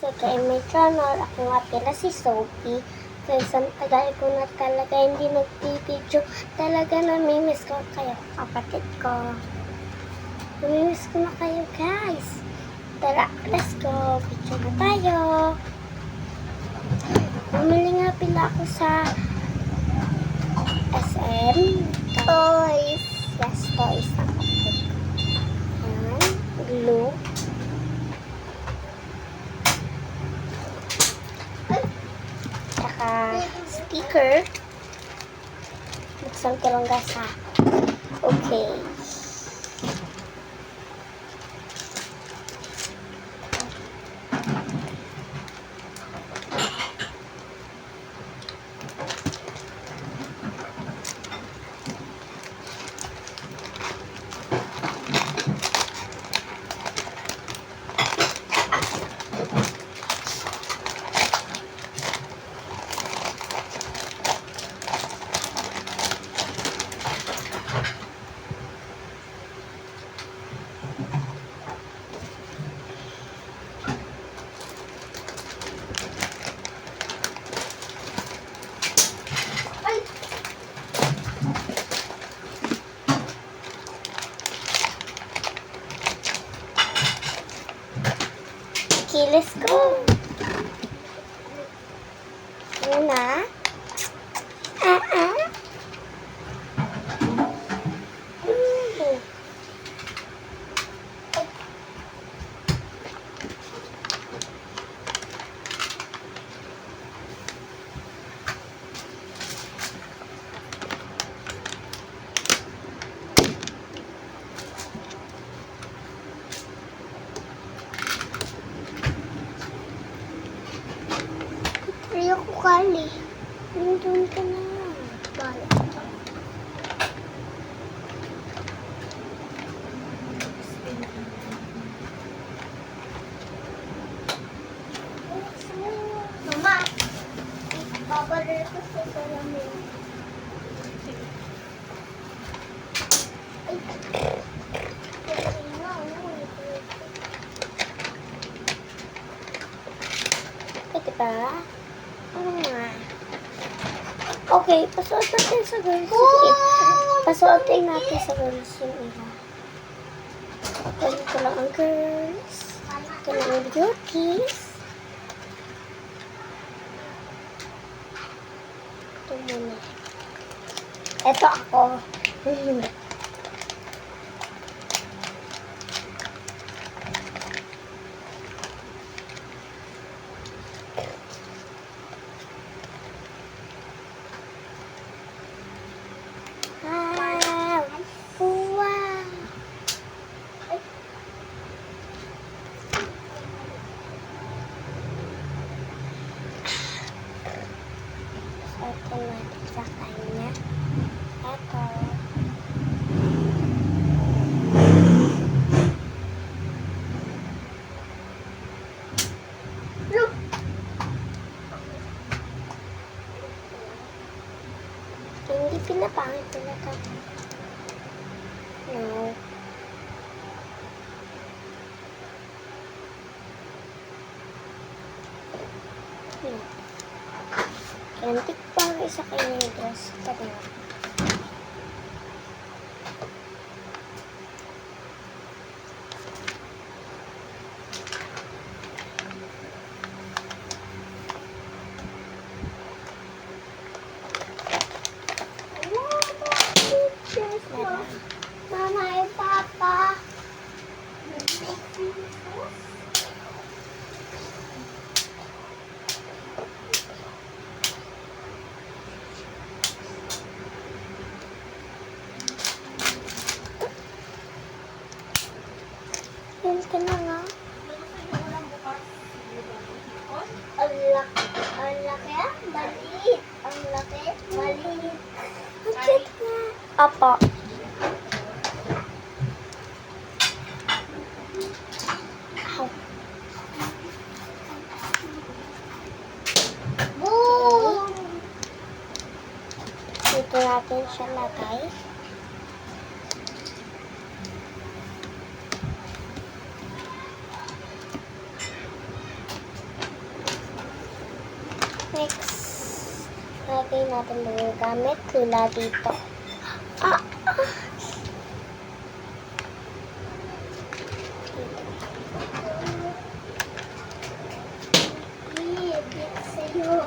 So, kay may channel, ako nga pala si Sophie. Kaya sa tagal ko na talaga hindi nagpipidyo. Talaga namimiss ko kayo, kapatid ko. Namimiss ko na kayo, guys. Tara, let's go. Picture na tayo. Bumili nga pala ako sa SM. Toys. Yes, toys na kapatid ko. Ayan, glue. Sticker. Buksan ko lang guys ha. Okay. Okay, let's go. Una. Ayoko kali. Nandun ka na. Bala. Mama, papadala ko sa salamin. Ay. Ito ba? Ano nga? Okay, pasuot natin sa girls yung iba. Pasuotin natin sa girls yung iba. Ito lang ang girls. Ito lang ang beauties. Ito muna. Ito ako. Ito natin sa kanya. Ito. Look! Hindi pinapangit pala ito. No. Antik bagay sa kanya yung dress. Ito na. Mama and Papa. Yan ka na nga. Ang laki, maliit. Ang laki, maliit. Ang cute nga. Opo. Ow. Boom! Dito natin siya lagay. Next, lagay natin yung gamit nila dito. Ah! Sa'yo.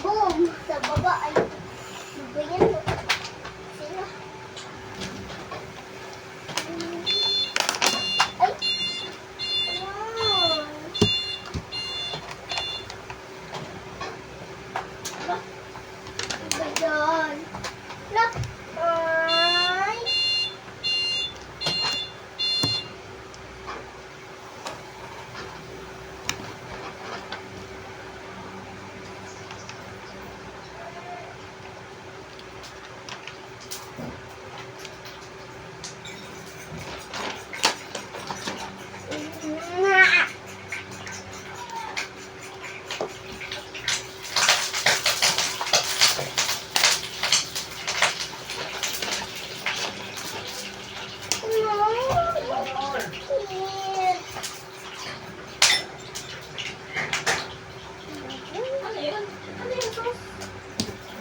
Boom! Sa baba ay ba yan? Sino? Ay! Ayan! Ba yan? Look! Ay!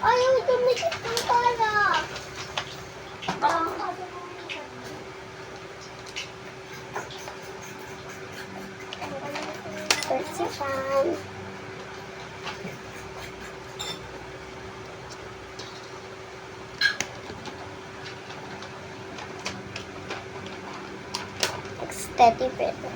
Ayaw dumikit ng pala. Persipan. Steady better.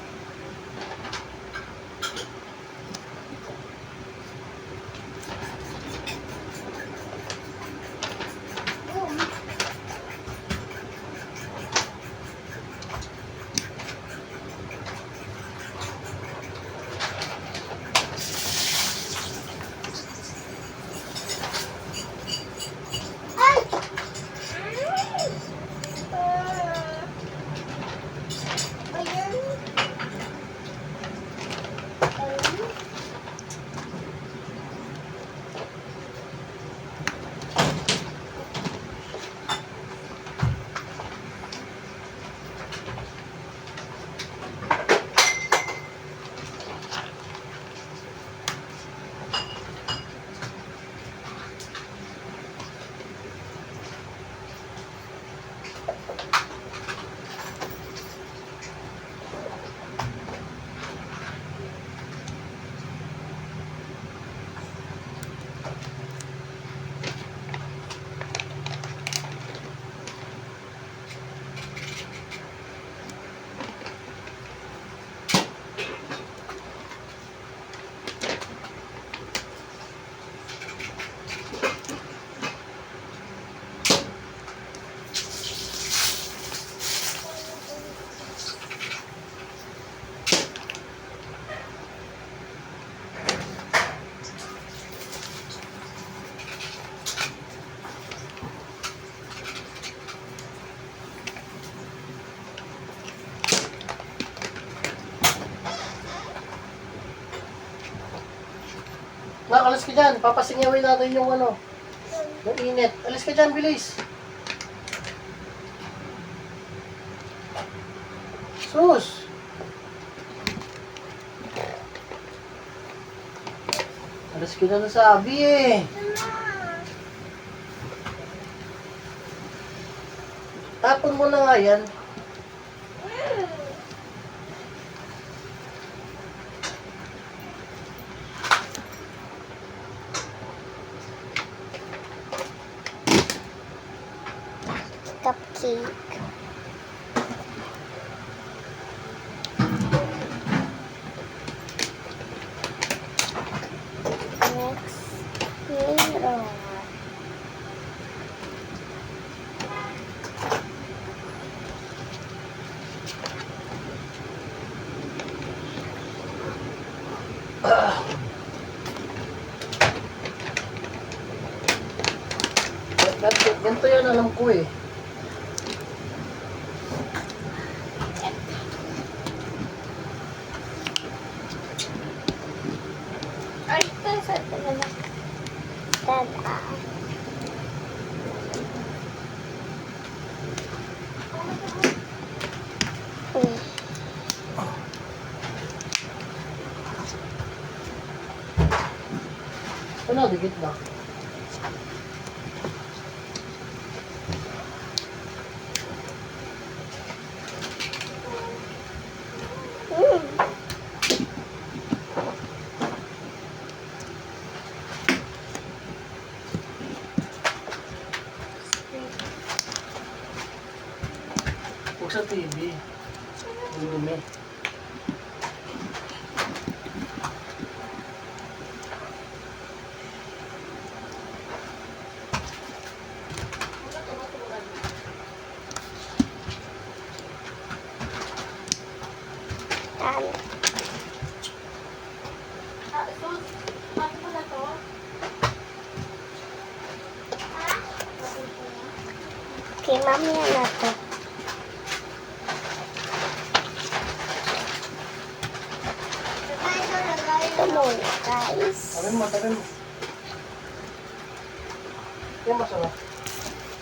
Nak, alis ka dyan. Papasingawin natin yung ano. Yung init. Alis ka dyan, bilis. Sus! Alis ka na nasabi eh. Tapon mo na nga yan. Cupcake. Next, mirror. Ganito yan alam ko eh. Ay, sa talaga. Tada. Ano, dikit na. Huwag sa TV. Ang dumi. Tada. Okay, mamaya na to. Ito muna, guys. Tarin mo, tarin mo. Yan masarap.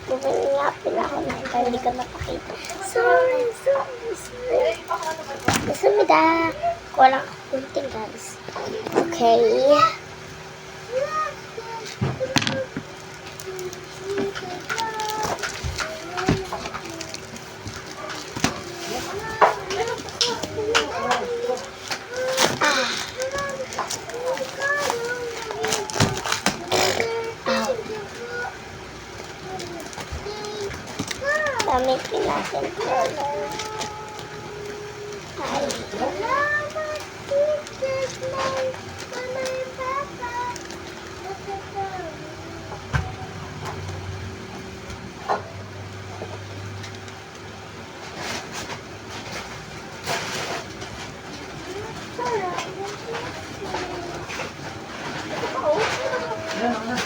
Bumili nga pala ako na ito, hindi ko napakita. Sorry. Sumida. Kulang ako kunting, guys. Okay. Gamitin natin color. Ay. Yan, ano.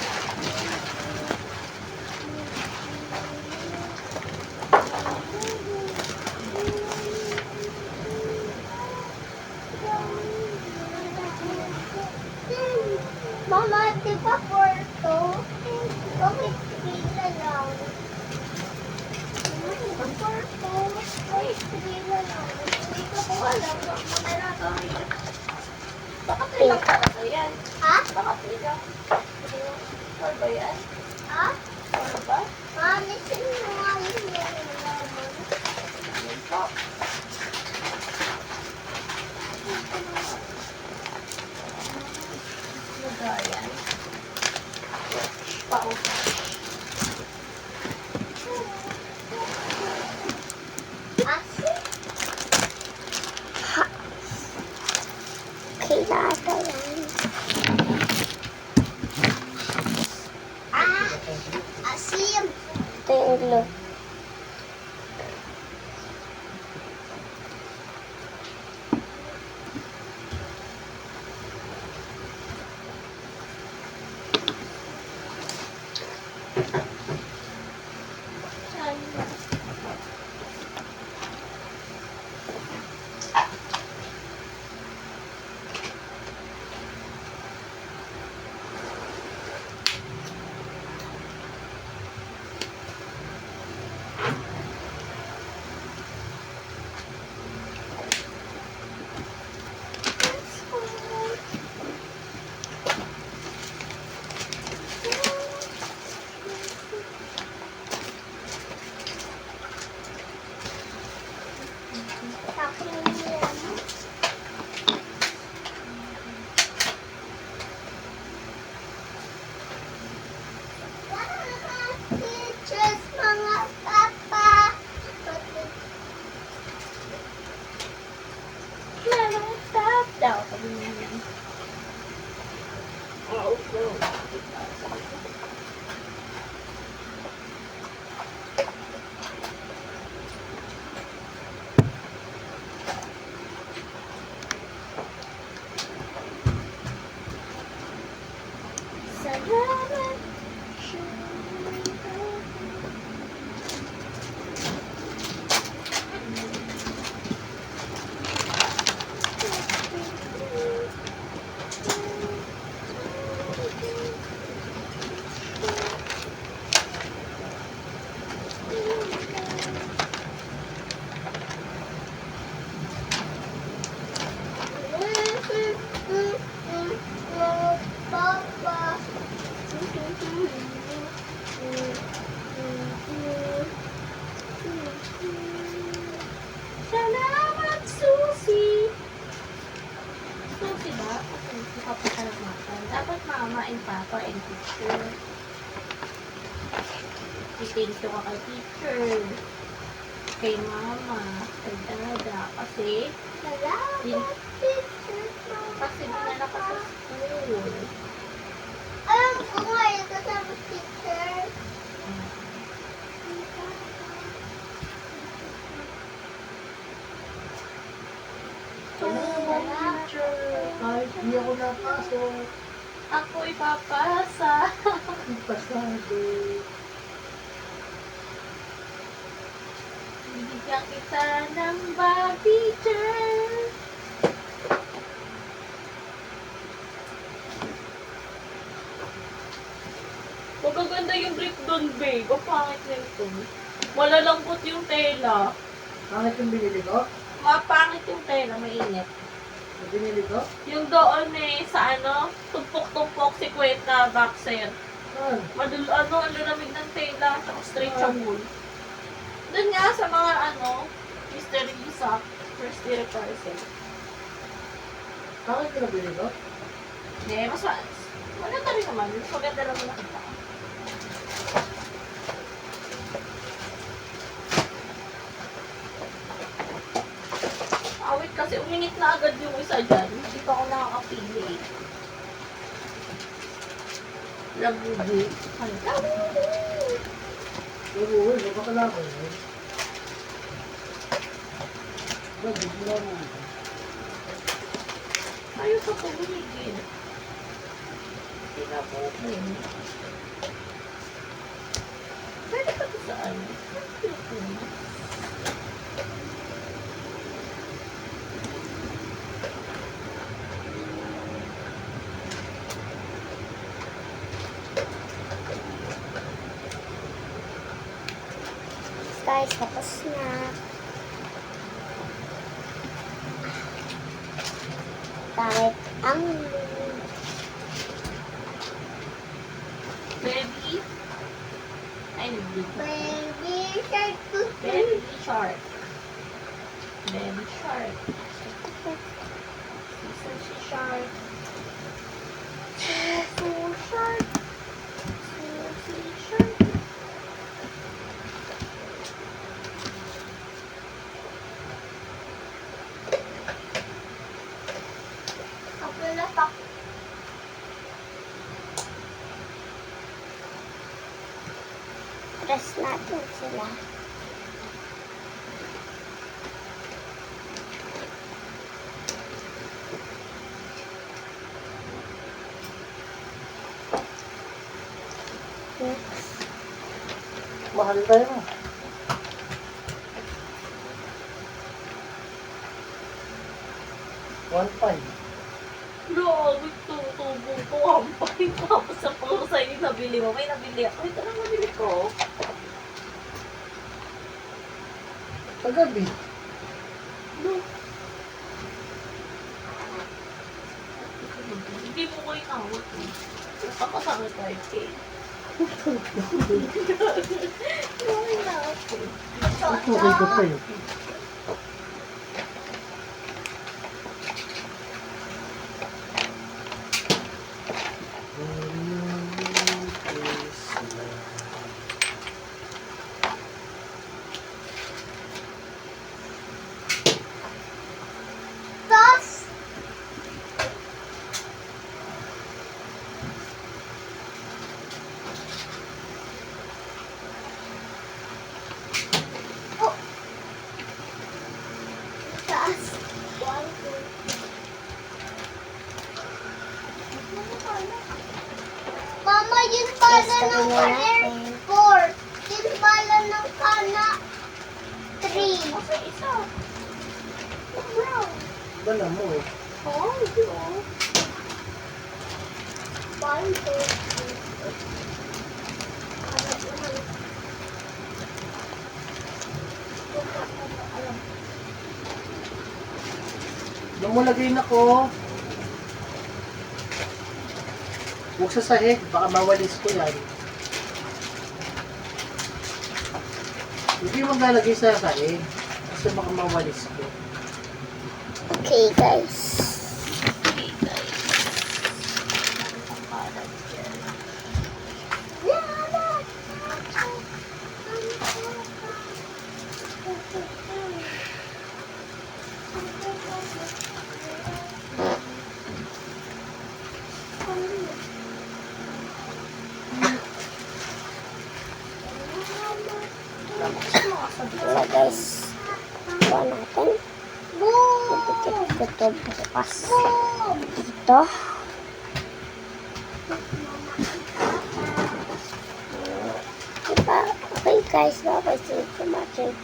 Mama, di ba Porto? Bakit pila lang? Porto, bakit pila lang? Hindi ko alam. Baka pila ka na yan. Ha? Baka pila. Or ba yan? Ha? Or ba? Manisin mo nga yung nalaman. Lagayan. Pao. Asin? Ha. Kilata yan. Asim. Ito yung glue. Teachers, mga papa. Stop daw. Nakapasalamatan. Dapat mama and papa and teacher. I-thank you ka kay teacher. Kay mama. Kay dada. Kasi, Salamat, teacher. kasi dinala ka sa school. Alam ko nga, ito sa teacher. Salamat, teacher. Kahit di ako napasok. Ako ipapasa. Pasado. Bibigyan kita ng bag, teacher. Magaganda yung brief doon, babe. Ang pangit na ito. Malalambot yung tela. Bakit yung binili ko? Mapangit yung tela, mainit. Yung binili ko? Yung doon sa tumpok-tumpok si Kwenta boxer. Saan? Ang lalamig ng tela, tapos straight sa wool. Doon nga sa mga mystery shop, first year person. Bakit yung binili ko? Hindi, mas maganda rin naman. Mas maganda lang nakita. Awit kasi, uminit na agad yung isa dyan. Hindi pa ako nakakapili. Labugi. Labugi! Pero uwi, mapakalaman yun. Ba't hindi na mo? Ayos ako bumigil. Tinabugi. Pwede pa ito saan? Guys, tapos na. Kahit ang Baby. Ay, nabili ko. baby shark Baby shark. Baby shark. Isa si shark. Susu shark. Susi shark. Ako na pa. Press natin sila. Next. Mahal tayo mo. One five. Grabe ito. Tubo ko. Hampay. Tapos sa puro sa'yo yung nabili mo. May nabili ako. Ito lang nabili ko. Kagabi. No. Hindi mo ko inawat eh. Nakakasama tayo eh. Hindi mo inawat eh. Okay ko pa yun. Tapos, oh. Taas. 1, 2. Mama, yun pala ng kanan 4. Yun pala ng kana 3. Kasi isa. Brown. Dala mo eh. Oh, ito. 1, 2, 3. Nung mo lagay na ko, huwag sa sahig, baka mawalis ko yan. Hindi maglalagay sa sahig, kasi baka mawalis ko. Okay, guys. Okay, guys. Wala guys. Buwan natin. Ipikit ko ito bukas. Ito. Diba? Okay guys, bye-bye. See you for watching.